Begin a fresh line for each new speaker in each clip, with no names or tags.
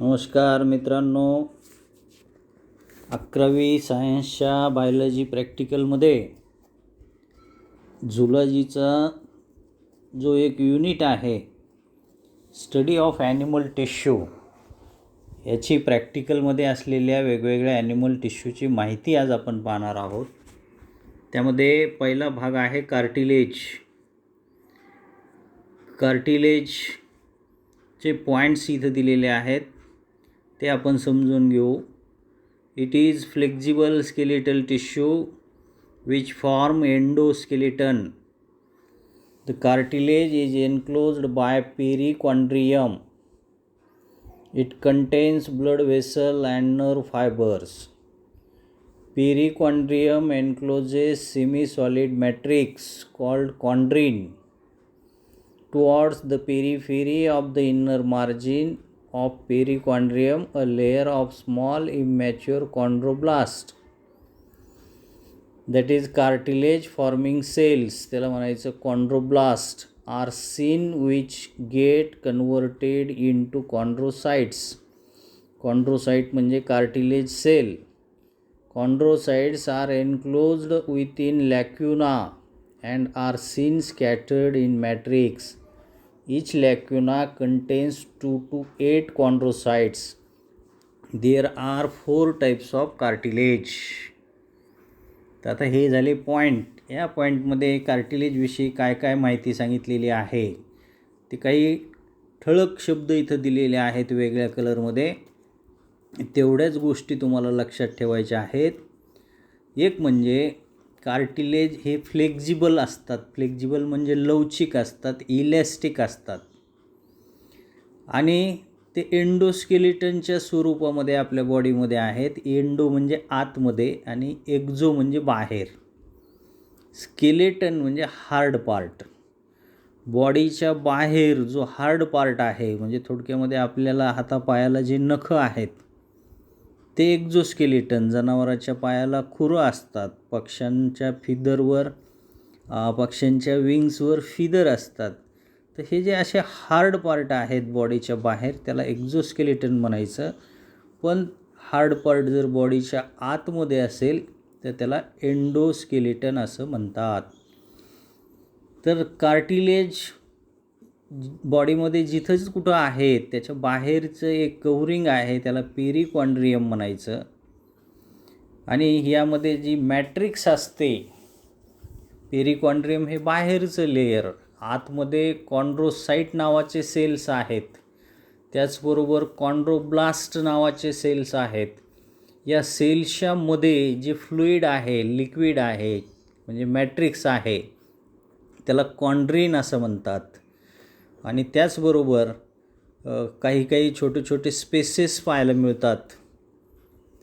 नमस्कार मित्रांनो, 11वी सायन्सच्या बायोलॉजी प्रॅक्टिकलमध्ये झुलॉजीचा जो एक युनिट आहे स्टडी ऑफ ॲनिमल टिश्यू, याची प्रॅक्टिकलमध्ये असलेल्या वेगवेगळ्या ॲनिमल टिश्यूची माहिती आज आपण पाहणार आहोत. त्यामध्ये पहिला भाग आहे कार्टिलेज. कार्टिलेजचे पॉईंट्स इथं दिलेले आहेत, ते आपण समजून घेऊ. It is flexible skeletal tissue which form endoskeleton. The cartilage is enclosed by perichondrium. It contains blood vessel and nerve fibers. Perichondrium encloses semi-solid matrix called chondrin towards the periphery of the inner margin of perichondrium, a layer of small immature chondroblast, that is cartilage forming cells, त्याला म्हणायचं chondroblast, are seen which get converted into chondrocytes. chondrocyte म्हणजे cartilage cell. chondrocytes are enclosed within lacuna and are seen scattered in matrix. Each lacuna contains 2 to 8 chondrocytes. There are 4 types of cartilage. तर आता हे झाले point. या पॉईंटमध्ये कार्टिलेजविषयी काय काय माहिती सांगितलेली आहे, ते काही ठळक शब्द इथं दिलेले आहेत वेगळ्या कलरमध्ये. तेवढ्याच गोष्टी तुम्हाला लक्षात ठेवायच्या आहेत. एक म्हणजे कार्टिलेज हे फ्लेक्झिबल असतात. फ्लेक्झिबल म्हणजे लवचिक असतात, इलॅस्टिक असतात, आणि ते एंडोस्केलेटनच्या स्वरूपामध्ये आपल्या बॉडीमध्ये आहेत. एंडो म्हणजे आतमध्ये आणि एक्झो म्हणजे बाहेर. स्केलेटन म्हणजे हार्ड पार्ट. बॉडीच्या बाहेर जो हार्ड पार्ट आहे, म्हणजे थोडक्यामध्ये आपल्याला हातापायाला जे नखं आहेत ते एक्झोस्केलेटन. जनावराच्या पायाला खुरं असतात, पक्ष्यांच्या पक्ष्यांच्या विंग्सवर फिदर असतात. तर हे जे असे हार्ड पार्ट आहेत बॉडीच्या बाहेर, त्याला एक्झोस्केलेटन म्हणायचं. पण हार्ड पार्ट जर बॉडीच्या आतमध्ये असेल तर त्याला एंडोस्केलेटन असं म्हणतात. तर कार्टिलेज बॉडीमध्ये जिथंच कुठं आहे त्याच्या बाहेरचं एक कव्हरिंग आहे, त्याला पेरिकॉन्ड्रियम म्हणायचं. आणि यामध्ये जी मॅट्रिक्स असते, पेरिकॉन्ड्रियम हे बाहेरचं लेयर, आतमध्ये कॉन्ड्रोसाइट नावाचे सेल्स आहेत, त्याचबरोबर कॉन्ड्रोब्लास्ट नावाचे सेल्स आहेत. या सेल्सच्या मध्ये जे फ्लुइड आहे, लिक्विड आहे, म्हणजे मॅट्रिक्स आहे, त्याला कॉन्ड्रिन असं म्हणतात. आणि त्याचबरोबर काही छोटे छोटे स्पेसेस पाहायला मिळतात.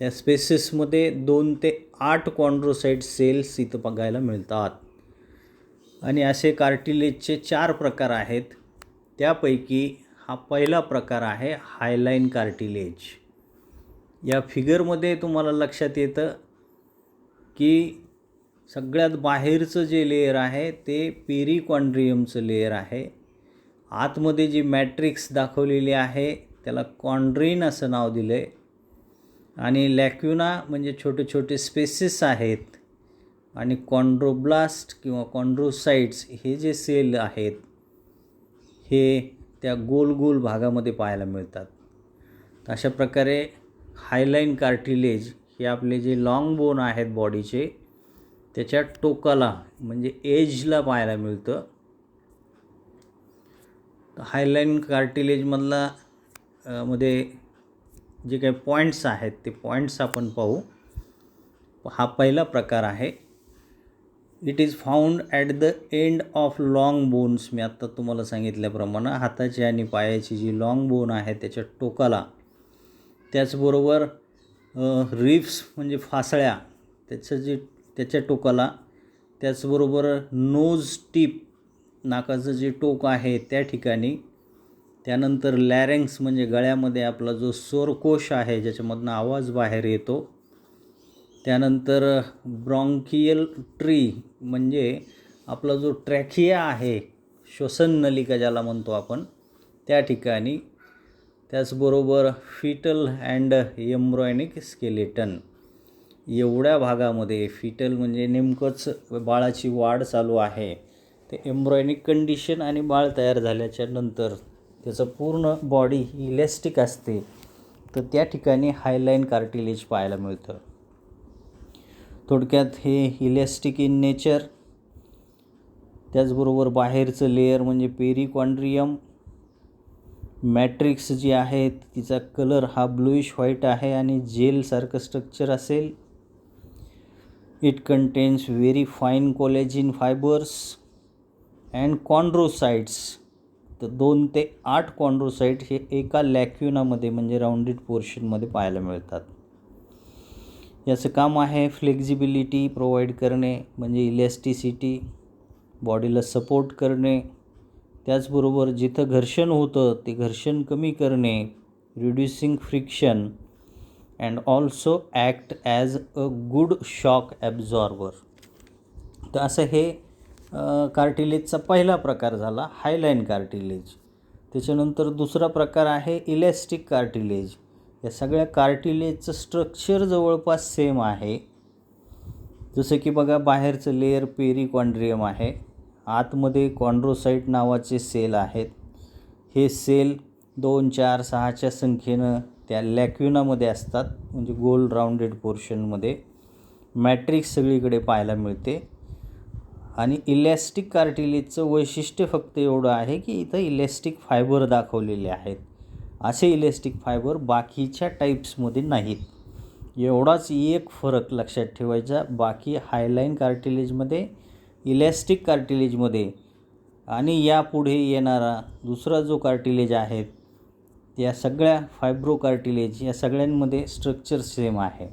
त्या स्पेसेसमध्ये 2 ते 8 कॉन्ड्रोसाइट सेल्स इथं बघायला मिळतात. आणि असे कार्टिलेजचे 4 प्रकार आहेत. त्यापैकी हा पहिला प्रकार आहे हायलाइन कार्टिलेज. या फिगरमध्ये तुम्हाला लक्षात येतं की सगळ्यात बाहेरचं जे लेयर आहे ते पेरिकॉन्ड्रियमचं लेयर आहे. आतमध्ये जी मॅट्रिक्स दाखवलेली आहे त्याला कॉन्ड्रिन असं नाव दिलं आहे. आणि लॅक्युना म्हणजे छोटे छोटे स्पेसेस आहेत. आणि कॉन्ड्रोब्लास्ट किंवा कॉन्ड्रोसाइट्स हे जे सेल आहेत हे त्या गोल गोल भागामध्ये पाहायला मिळतात. अशा प्रकारे हायलाइन कार्टिलेज हे आपले जे लाँग बोन आहेत बॉडीचे, त्याच्या टोकाला म्हणजे एजला पाहायला मिळतं. हायलाइन कार्टिलेजमधला मध्ये जे काही पॉईंट्स आहेत ते पॉईंट्स आपण पाहू. हा पहिला प्रकार आहे. It is found at the end of long bones. मी आत्ता तुम्हाला सांगितल्याप्रमाणे हाताची आणि पायाची जी लाँग बोन आहे त्याच्या टोकाला, त्याचबरोबर रिब्स म्हणजे फासळ्या त्याच्या टोकाला, त्याचबरोबर नोज टिप नाकाचं जे टोक आहे त्या ठिकाणी, त्यानंतर लॅरेंक्स म्हणजे गळ्यामध्ये आपला जो स्वरकोश आहे ज्याच्यामधनं आवाज बाहेर येतो, त्यानंतर ब्रॉन्कियल ट्री म्हणजे आपला जो ट्रॅकिया आहे, श्वसन नलिका ज्याला म्हणतो आपण, त्या ठिकाणी, त्याचबरोबर फिटल अँड एम्ब्रॉयनिक स्केलेटन. एवढ्या भागामध्ये फिटल म्हणजे नेमकंच बाळाची वाढ चालू आहे, ते एम्ब्रॉयनिक कंडिशन आणि बाळ तयार झाल्याच्या नंतर त्याचं पूर्ण बॉडी इलॅस्टिक असते, तर त्या ठिकाणी हायलाईन कार्टिलेज पाहायला मिळतं. थोडक्यात हे इलॅस्टिक इन नेचर. त्याचबरोबर बाहेरचं लेयर म्हणजे पेरिकॉन्ड्रियम. मॅट्रिक्स जी आहे तिचा कलर हा ब्लूइश व्हाईट आहे आणि जेलसारखं स्ट्रक्चर असेल. It contains very fine collagen fibres and chondrocytes. तर 2 ते 8 कॉन्ड्रोसाइट हे एका लॅक्युनामध्ये म्हणजे राऊंडेड पोर्शनमध्ये पाहायला मिळतात. याचं काम आहे फ्लेक्झिबिलिटी प्रोव्हाइड करणे, म्हणजे इलॅस्टिसिटी, बॉडीला सपोर्ट करणे. त्याचबरोबर जिथं घर्षण होतं ते घर्षण कमी करणे, reducing friction and also act as a good shock absorber. तर असं हे कार्टिलेजचा पहिला प्रकार झाला, हायलाईन कार्टिलेज. त्याच्यानंतर दुसरा प्रकार आहे इलॅस्टिक कार्टिलेज. या सगळ्या कार्टिलेजचं स्ट्रक्चर जवळपास सेम आहे. जसं की बघा, बाहेरचं लेयर पेरिकॉन्ड्रियम आहे, आतमध्ये कॉन्ड्रोसाइट नावाचे सेल आहेत. हे सेल 2, 4, 6च्या संख्येनं त्या लॅक्युनामध्ये असतात, म्हणजे गोल राऊंडेड पोर्शनमध्ये. मॅट्रिक्स सगळीकडे पाहायला मिळते. आणि इलॅस्टिक कार्टिलेजचं वैशिष्ट्य फक्त एवढं आहे की इथं इलॅस्टिक फायबर दाखवलेले आहेत. असे इलॅस्टिक फायबर बाकीच्या टाईप्समध्ये नाहीत. एवढाच एक फरक लक्षात ठेवायचा. बाकी हायलाईन कार्टिलेजमध्ये, इलॅस्टिक कार्टिलेजमध्ये आणि यापुढे येणारा दुसरा जो कार्टिलेज आहे, या सगळ्या फायब्रो कार्टिलेज या सगळ्यांमध्ये स्ट्रक्चर सेम आहे.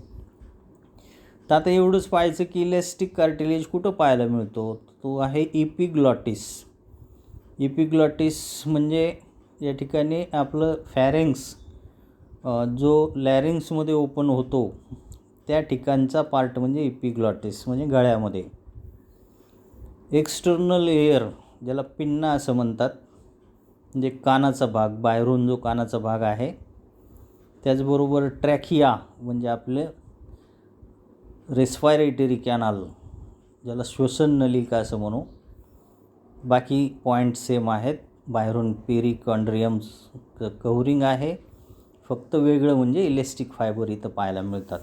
तर आता एवढंच पाहायचं की इलॅस्टिक कार्टिलेज कुठं पाहायला मिळतो. तो आहे इपिग्लॉटिस. इपिग्लॉटिस म्हणजे या ठिकाणी आपलं फॅरेंक्स जो लॅरिंग्समध्ये ओपन होतो त्या ठिकाणचा पार्ट म्हणजे इपिग्लॉटिस, म्हणजे गळ्यामध्ये. एक्सटर्नल एअर, ज्याला पिन्ना असं म्हणतात, म्हणजे कानाचा भाग, बाहेरून जो कानाचा भाग आहे. त्याचबरोबर ट्रॅकिया म्हणजे आपले रेस्पायरेटरी कॅनाल, ज्याला श्वसन नलिका असं म्हणू. बाकी पॉईंट सेम आहेत. बाहेरून पेरिकॉन्ड्रियम कव्हरिंग आहे, फक्त वेगळं म्हणजे इलॅस्टिक फायबर इथं पाहायला मिळतात.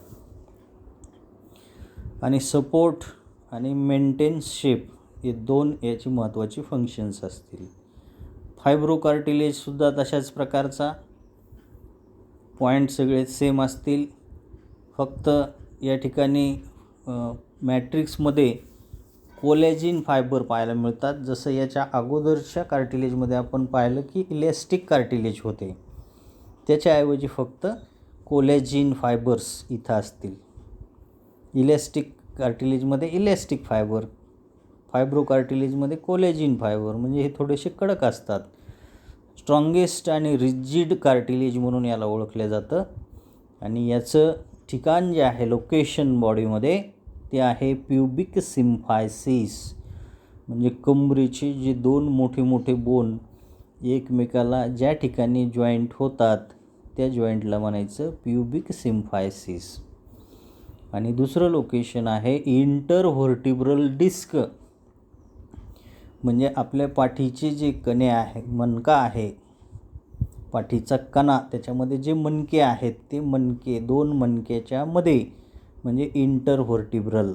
आणि सपोर्ट आणि मेंटेन्स शेप हे 2 याची महत्त्वाची फंक्शन्स असतील. फायब्रो कार्टिलेजसुद्धा तशाच प्रकारचा, पॉईंट सगळे सेम असतील. फक्त या ठिकाणी मॅट्रिक्समध्ये कोलॅजिन फायबर पाहायला मिळतात. जसं याच्या अगोदरच्या कार्टिलेजमध्ये आपण पाहिलं की इलॅस्टिक कार्टिलेज होते, त्याच्याऐवजी फक्त कोलॅजिन फायबर्स इथं असतील. इलॅस्टिक कार्टिलेजमध्ये इलॅस्टिक फायबर, फायब्रो कार्टिलेजमध्ये कोलॅजिन फायबर, म्हणजे हे थोडेसे कडक असतात. स्ट्रॉंगेस्ट आणि रिजिड कार्टिलेज म्हणून याला ओळखलं जातं. आणि याचं ठिकाण जे आहे, लोकेशन बॉडीमध्ये, ते आहे प्युबिक सिम्फायसिस, म्हणजे कमरेचे जे 2 मोठे मोठे बोन एकमेकाला ज्या ठिकाणी जॉईंट होतात त्या जॉईंटला म्हणायचं प्युबिक सिम्फायसिस. आणि दुसरं लोकेशन आहे इंटरव्हर्टिब्रल डिस्क, म्हणजे आपल्या पाठीचे जे कणे आहे, मणका आहे, पाठीचा कणा, त्याच्यामध्ये जे मणके आहेत ते मणके 2 मणक्याच्या मध्ये म्हणजे इंटरव्हर्टिब्रल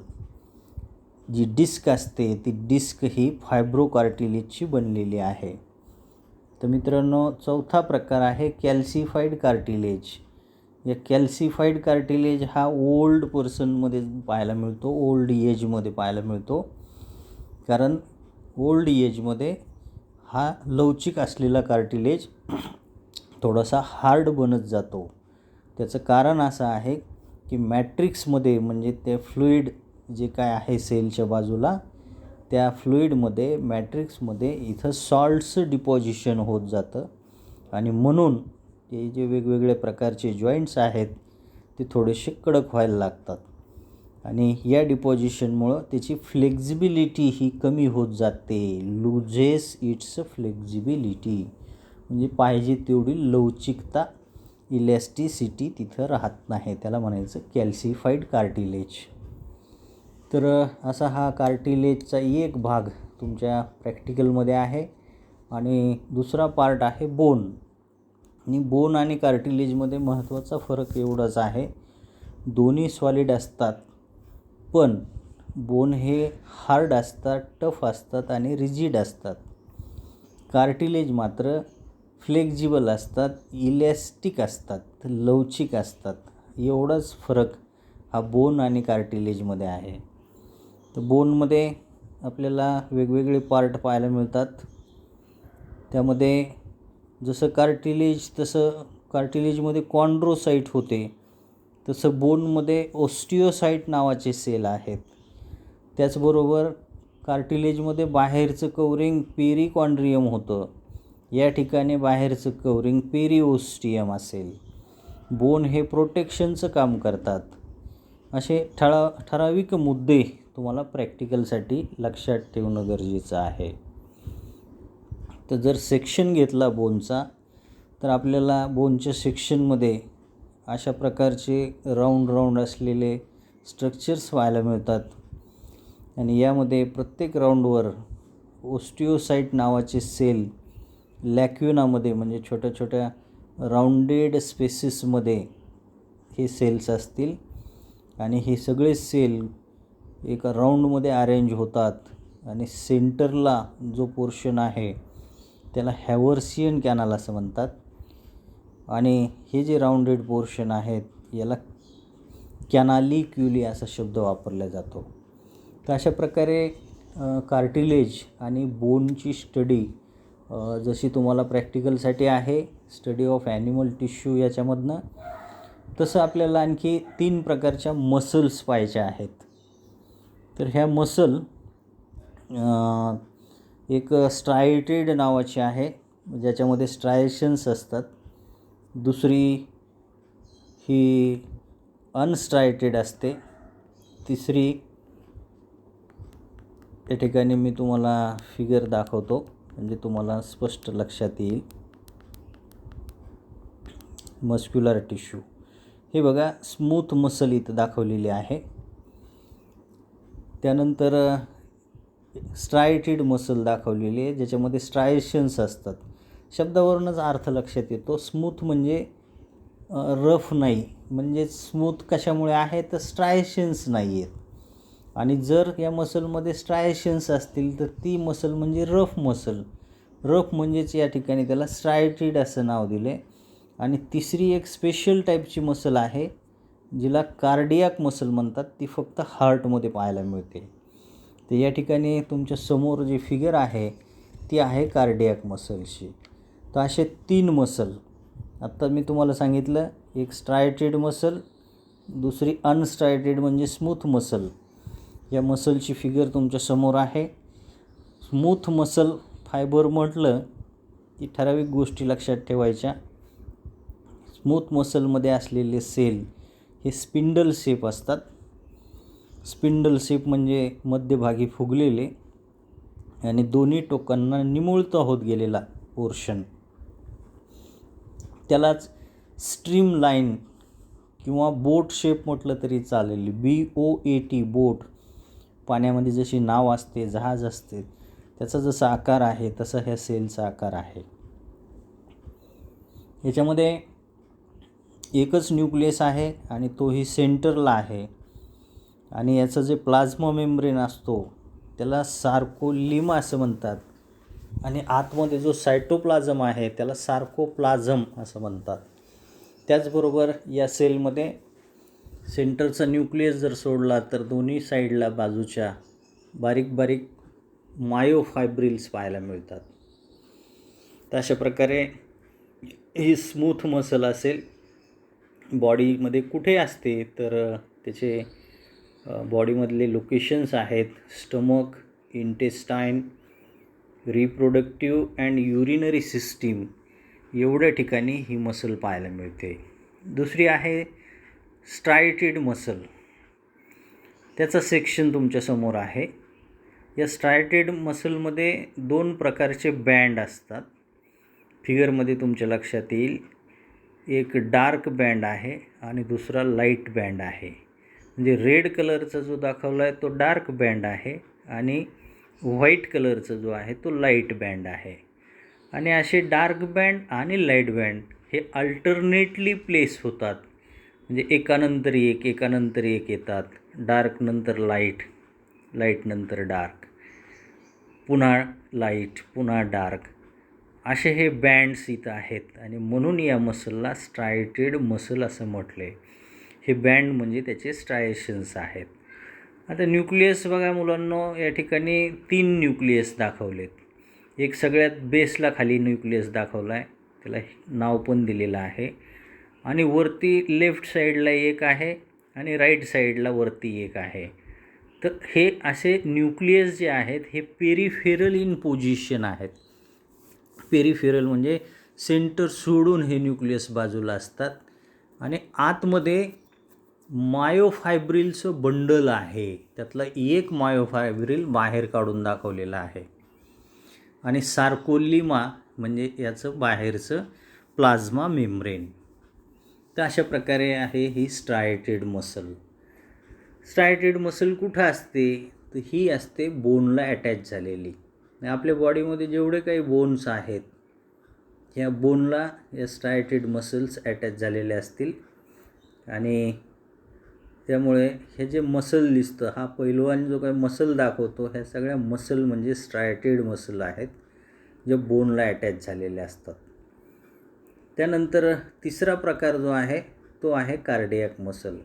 जी डिस्क असते ती डिस्क ही फायब्रो कार्टिलेजची बनलेली आहे. तर मित्रांनो, चौथा प्रकार आहे कॅल्सिफाईड कार्टिलेज. या कॅल्सिफाईड कार्टिलेज हा ओल्ड पर्सनमध्ये पाहायला मिळतो, ओल्ड एजमध्ये पाहायला मिळतो. कारण ओल्ड एजमध्ये हा लवचिक असलेला कार्टिलेज थोडासा हार्ड बनत जातो. त्याचं कारण असं आहे की मॅट्रिक्समध्ये, म्हणजे ते फ्लुईड जे काय आहे सेलच्या बाजूला, त्या फ्लुईडमध्ये, मॅट्रिक्समध्ये इथं सॉल्ट्स डिपॉझिशन होत जातं. आणि म्हणून ते जे वेगवेगळ्या प्रकारचे जॉईंट्स आहेत ते थोडेसे कडक व्हायला लागतात. आणि या डिपॉझिशनमुळं त्याची फ्लेक्झिबिलिटी ही कमी होत जाते, लुझेस इट्स फ्लेक्झिबिलिटी. म्हणजे पाहिजे तेवढी लवचिकता, इलॅस्टिसिटी तिथं राहत नाही, त्याला म्हणायचं कॅल्सिफाईड कार्टिलेज. तर असा हा कार्टिलेजचा एक भाग तुमच्या प्रॅक्टिकलमध्ये आहे. आणि दुसरा पार्ट आहे बोन. आणि बोन आणि कार्टिलेजमध्ये महत्त्वाचा फरक एवढाच आहे, दोन्ही सॉलिड असतात, पण बोन हे हार्ड असतात, टफ असतात आणि रिजिड असतात. कार्टिलेज मात्र फ्लेक्झिबल असतात, इलॅस्टिक असतात, लवचिक असतात. एवढाच फरक हा बोन आणि कार्टिलेजमध्ये आहे. तर बोनमध्ये आपल्याला वेगवेगळे पार्ट पाहायला मिळतात. त्यामध्ये जसं कार्टिलेजमध्ये कॉन्ड्रोसाइट होते, तसं बोनमध्ये ओस्टिओसाइट नावाचे सेल आहेत. त्याचबरोबर कार्टिलेजमध्ये बाहेरचं कवरिंग पेरिकॉन्ड्रियम होतं, या ठिकाणी बाहेरचं कवरिंग पेरिओस्टियम असेल. बोन हे प्रोटेक्शनचं काम करतात. असे ठराविक मुद्दे तुम्हाला प्रॅक्टिकलसाठी लक्षात ठेवणं गरजेचं आहे. तर जर सेक्शन घेतला बोनचा, तर आपल्याला बोनच्या सेक्शनमध्ये अशा प्रकारचे राऊंड असलेले स्ट्रक्चर्स पाहायला मिळतात. आणि यामध्ये प्रत्येक राऊंडवर ओस्टिओसाइट नावाचे सेल लॅक्युनामध्ये, म्हणजे छोट्या छोट्या राऊंडेड स्पेसिसमध्ये हे सेल्स असतील. आणि हे सगळे सेल एका राऊंडमध्ये अरेंज होतात. आणि सेंटरला जो पोर्शन आहे त्याला हॅवर्सियन कॅनल असं म्हणतात. आणि हे जे राऊंडेड पोर्शन आहेत याला कॅनालिक्युली असा शब्द वापरला जातो. तर अशा प्रकारे कार्टिलेज आणि बोनची स्टडी जशी तुम्हाला प्रॅक्टिकलसाठी आहे, स्टडी ऑफ ॲनिमल टिश्यू याच्यामधनं, तसं आपल्याला आणखी 3 प्रकारच्या मसल्स पाहायच्या आहेत. तर ह्या मसल एक स्ट्रायटेड नावाची आहे, ज्याच्यामध्ये स्ट्रायशन्स असतात. दुसरी ही अनस्ट्रायटेड असते. तिसरी, या ठिकाणी मी तुम्हाला फिगर दाखवतो म्हणजे तुम्हाला स्पष्ट लक्षात येईल. मस्क्युलर टिश्यू हे बघा, स्मूथ मसल इथं दाखवलेली आहे. त्यानंतर स्ट्रायटेड मसल दाखवलेली आहे, ज्याच्यामध्ये स्ट्रायशन्स असतात. शब्दावरूनच अर्थ लक्षात येतो. स्मूथ म्हणजे रफ नाही, म्हणजे स्मूथ कशामुळे आहे तर स्ट्रायशन्स नाही आहेत. आणि जर या मसलमध्ये स्ट्रायशन्स असतील तर ती मसल म्हणजे रफ मसल. रफ म्हणजेच या ठिकाणी त्याला स्ट्रायटेड असं नाव दिले. आणि तिसरी एक स्पेशल टाईपची मसल आहे, जिला कार्डियाक मसल म्हणतात. ती फक्त हार्टमध्ये पाहायला मिळते. तर या ठिकाणी तुमच्या समोर जी फिगर आहे ती आहे कार्डियाक मसलची. तर असे 3 मसल आत्ता मी तुम्हाला सांगितलं. एक स्ट्रायटेड मसल, दुसरी अनस्ट्रायटेड म्हणजे स्मूथ मसल. या मसलची फिगर तुमच्या समोर आहे. स्मूथ मसल फायबर म्हटलं की ठराविक गोष्टी लक्षात ठेवायच्या. स्मूथ मसलमध्ये असलेले सेल हे स्पिंडल शेप असतात. स्पिंडल शेप म्हणजे मध्यभागी फुगलेले आणि दोन्ही टोकांना निमुळता होत गेलेला पोर्शन, त्यालाच स्ट्रीम लाईन किंवा बोट शेप म्हटलं तरी चालेल. BOAT बोट, पाण्यामध्ये जशी नाव असते, जहाज असते, त्याचा जसा आकार आहे तसा ह्या सेलचा आकार आहे. याच्यामध्ये एकच न्यूक्लियस आहे आणि तोही सेंटरला आहे. आणि याचं जे प्लाझ्मा मेम्ब्रेन असतो त्याला सार्कोलिमा असं म्हणतात. आणि आतमध्ये जो सायटोप्लाझम आहे त्याला सार्कोप्लाझम असं म्हणतात. त्याचबरोबर या सेलमध्ये सेंटरचा न्यूक्लियस जर सोडला तर दोन्ही साईडला बाजूच्या बारीक बारीक मायोफायब्रिल्स पाहायला मिळतात. तर अशा प्रकारे ही स्मूथ मसल असेल बॉडीमध्ये कुठे असते तर त्याचे बॉडीमधले लोकेशन्स आहेत stomach, intestine, reproductive and urinary system, एवढ्या ठिकाणी ही मसल पाहायला मिळते. दुसरी आहे स्ट्रायटेड मसल. त्याचं सेक्शन तुमच्यासमोर आहे. या स्ट्रायटेड मसलमध्ये 2 प्रकारचे बँड असतात. फिगरमध्ये तुमच्या लक्षात येईल एक डार्क बँड आहे आणि दुसरा लाईट बँड आहे. म्हणजे रेड कलरचा जो दाखवला आहे तो डार्क बँड आहे आणि व्हाईट कलरचा जो आहे तो लाईट बँड आहे. आणि असे डार्क बँड आणि लाईट बँड हे अल्टरनेटली प्लेस होतात. म्हणजे एकानंतर एक एकानंतर एक येतात. डार्क नंतर लाईट, लाईट नंतर डार्क, पुन्हा लाईट, पुन्हा डार्क, असे हे बँड्स इथं आहेत. आणि म्हणून या मसलला स्ट्रायटेड मसल असं म्हटले. हे बँड म्हणजे त्याचे स्ट्रायशन्स आहेत. आता न्यूक्लियस बघा मुलांनो, या ठिकाणी 3 न्यूक्लियस दाखवलेत. एक सगळ्यात बेसला खाली न्यूक्लियस दाखवला आहे, त्याला नाव पण दिलेलं आहे. आणि वरती लेफ्ट साईडला एक आहे आणि राईट साईडला वरती एक आहे. तर हे असे न्यूक्लियस जे आहेत हे पेरिफेरल इन पोझिशन आहेत. पेरिफेरल म्हणजे सेंटर सोडून हे न्यूक्लियस बाजूला असतात. आणि आतमध्ये मायोफायब्रिलचं बंडल आहे, त्यातला एक मायोफायब्रिल बाहेर काढून दाखवलेला आहे. आणि सार्कोलिमा म्हणजे याचं बाहेरचं प्लाझ्मा मेम्ब्रेन. तर अशा प्रकारे आहे ही स्ट्रायटेड मसल. स्ट्रायटेड मसल कुठं असते, तर ही असते बोनला अटॅच झालेली. आपल्या बॉडीमध्ये जेवढे काही बोन्स आहेत ह्या बोनला या स्ट्रायटेड मसल्स अटॅच झालेले असतील. आणि त्यामुळे हे जे मसल दिसतं, हा पैलवान जो काही मसल दाखवतो, ह्या सगळ्या मसल म्हणजे स्ट्रायटेड मसल आहेत जे बोनला अटॅच झालेले असतात. त्यानंतर तिसरा प्रकार जो आहे तो आहे कार्डियाक मसल.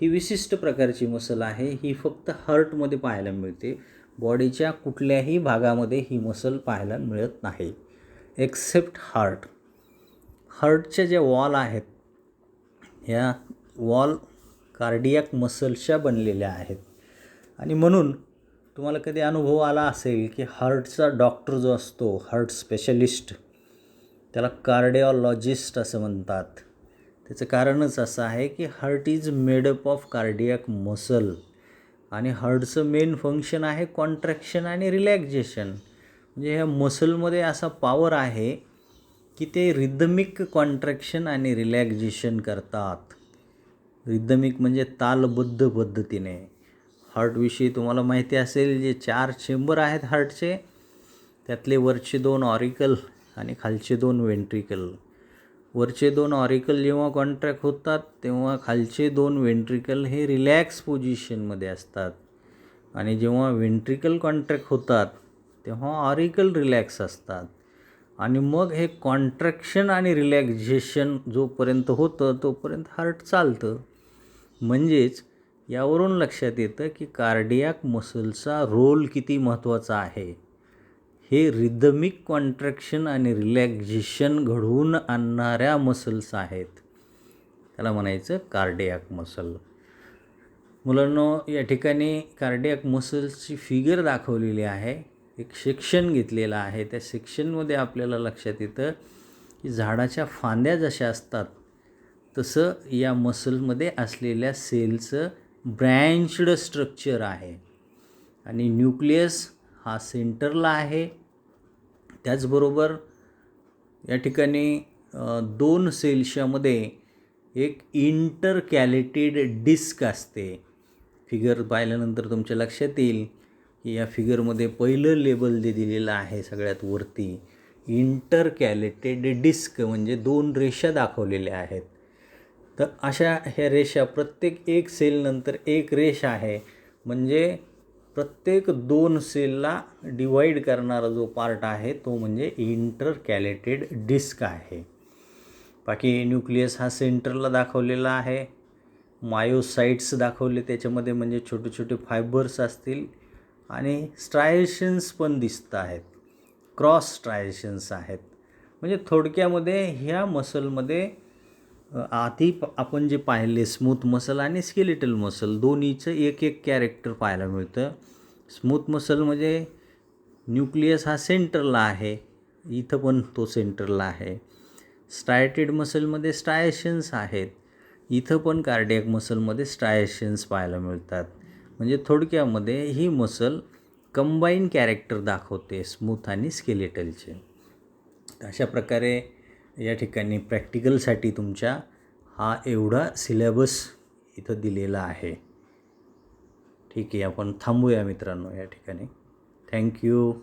ही विशिष्ट प्रकारची मसल आहे. ही फक्त हार्टमध्ये पाहायला मिळते. बॉडीच्या कुठल्याही भागामध्ये ही मसल पाहायला मिळत नाही एक्सेप्ट हार्ट. हार्टच्या ज्या वॉल आहेत ह्या वॉल कार्डियाक मसल्सच्या बनलेल्या आहेत. आणि म्हणून तुम्हाला कधी अनुभव आला असेल की हार्टचा डॉक्टर जो असतो, हार्ट स्पेशलिस्ट, त्याला कार्डिओलॉजिस्ट असं म्हणतात. त्याचं कारणच असं आहे की heart is made up of cardiac muscle. आणि हार्टचं मेन फंक्शन आहे कॉन्ट्रॅक्शन आणि रिलॅक्झेशन. म्हणजे ह्या मसलमध्ये असा पॉवर आहे की ते रिदमिक कॉन्ट्रॅक्शन आणि रिलॅक्झेशन करतात. रिदमिक म्हणजे तालबद्ध पद्धतीने. हार्टविषयी तुम्हाला माहिती असेल, जे 4 चेंबर आहेत हार्टचे, त्यातले वरचे 2 ऑरिकल आणि खालचे 2 वेंट्रिकल. वरचे 2 ऑरिकल जेव्हा कॉन्ट्रॅक्ट होतात तेव्हा खालचे 2 वेंट्रिकल हे रिलॅक्स पोझिशनमध्ये असतात. आणि जेव्हा वेंट्रिकल कॉन्ट्रॅक्ट होतात तेव्हा ऑरिकल रिलॅक्स असतात. आणि मग हे कॉन्ट्रॅक्शन आणि रिलॅक्झेशन जोपर्यंत होतं तोपर्यंत हार्ट चालतं. म्हणजेच यावरून लक्षात येतं की कार्डियाक मसलचा रोल किती महत्त्वाचा आहे. हे रिदमिक कॉन्ट्रॅक्शन आणि रिलॅक्झेशन घडवून आणणाऱ्या मसल्स आहेत. त्याला म्हणायचं कार्डियाक मसल. मुलांनो, या ठिकाणी कार्डियाक मसल्सची फिगर दाखवलेली आहे. एक सेक्शन घेतलेला आहे. त्या सेक्शनमध्ये आपल्याला लक्षात येतं की झाडाच्या फांद्या जशा असतात तसं या मसलमध्ये असलेल्या सेलचं ब्रँच्ड स्ट्रक्चर आहे. आणि न्यूक्लियस हा सेंटरला आहे. त्याचबरोबर या ठिकाणी 2 सेल्सच्यामध्ये एक इंटरकॅलेटेड डिस्क असते. फिगर पाहिल्यानंतर तुमच्या लक्षात येईल की या फिगरमध्ये पहिलं लेबल जे दिलेलं आहे सगळ्यात वरती, इंटरकॅलेटेड डिस्क म्हणजे 2 रेषा दाखवलेल्या आहेत. तर अशा ह्या रेषा प्रत्येक एक सेलनंतर एक रेष आहे. म्हणजे प्रत्येक 2 सेलला डिवाईड करणारा जो पार्ट आहे तो म्हणजे इंटरकॅलेटेड डिस्क आहे. बाकी न्यूक्लियस हा सेंटरला दाखवलेला आहे. मायोसाइट्स दाखवले त्याच्यामध्ये, म्हणजे छोटे छोटे फायबर्स असतील. आणि स्ट्रायशन्स पण दिसत आहेत, क्रॉस स्ट्रायशन्स आहेत. म्हणजे थोडक्यामध्ये ह्या मसलमध्ये आधी आपण जे पाहिले स्मूथ मसल आणि स्केलेटल मसल दोन्हीचं एक एक कॅरेक्टर पाहायला मिळतं. स्मूथ मसल म्हणजे न्यूक्लियस हा सेंटरला आहे, इथं पण तो सेंटरला आहे. स्ट्रायटेड मसलमध्ये स्ट्रायशन्स आहेत, इथं पण कार्डियाक मसलमध्ये स्ट्रायशन्स पाहायला मिळतात. म्हणजे थोडक्यामध्ये ही मसल कंबाईन कॅरेक्टर दाखवते स्मूथ आणि स्केलेटलचे. अशा प्रकारे या ठिकाणी प्रॅक्टिकलसाठी तुमच्या हा एवढा सिलेबस इथं दिलेला आहे. ठीक आहे, आपण थांबूया मित्रांनो या ठिकाणी. थँक्यू.